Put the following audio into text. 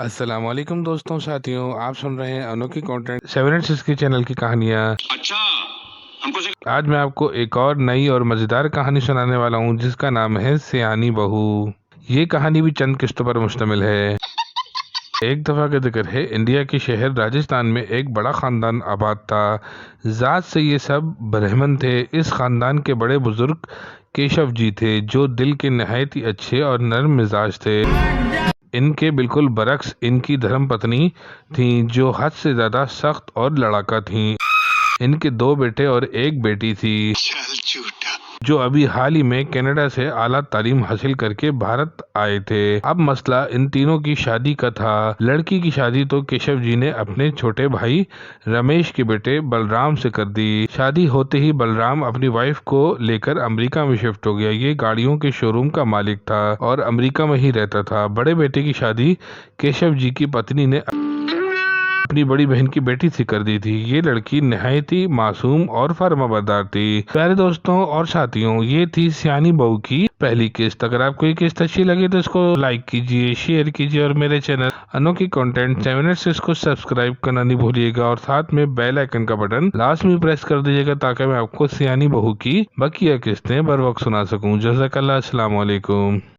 अस्सलाम वालेकुम दोस्तों साथियों, आप सुन रहे हैं अनोखी कंटेंट 786 की चैनल की कहानियाँ। अच्छा हमको आज मैं आपको एक और नई और मज़ेदार कहानी सुनाने वाला हूँ जिसका नाम है सियानी बहू। ये कहानी भी चंद किस्तों पर मुश्तमिल है। एक दफ़ा का जिक्र है, इंडिया के शहर राजस्थान में एक बड़ा ख़ानदान आबाद था। ज़ात से ये सब ब्राह्मण थे। इस ख़ानदान के बड़े बुजुर्ग केशव जी थे, जो दिल के नहायत ही अच्छे और नर्म मिजाज थे। इनके बिल्कुल बरक्स इनकी धर्मपत्नी थीं, जो हद से ज्यादा सख्त और लड़ाका थीं। इनके 2 बेटे और एक बेटी थी, चल झूठा। जो अभी हाल ही में कनाडा से आला तालीम हासिल करके भारत आए थे। अब मसला इन तीनों की शादी का था। लड़की की शादी तो केशव जी ने अपने छोटे भाई रमेश के बेटे बलराम से कर दी। शादी होते ही बलराम अपनी वाइफ को लेकर अमेरिका में शिफ्ट हो गया। ये गाड़ियों के शोरूम का मालिक था और अमेरिका में ही रहता था। बड़े बेटे की शादी केशव जी की पत्नी ने अपनी बड़ी बहन की बेटी से कर दी थी। ये लड़की नहायत ही मासूम और फर्माबरदार थी। प्यारे दोस्तों और साथियों, ये थी सियानी बहू की पहली किस्त। अगर आपको ये किस्त अच्छी लगी तो इसको लाइक कीजिए, शेयर कीजिए और मेरे चैनल अनोखी कंटेंट 7 को सब्सक्राइब करना नहीं भूलिएगा और साथ में बेल आइकन का बटन लास्ट में प्रेस कर दीजिएगा ताकि मैं आपको सियानी बहू की बकिया किस्तें बर वक्त सुना सकूं। जज़ाकल्लाह, अस्सलाम वालेकुम।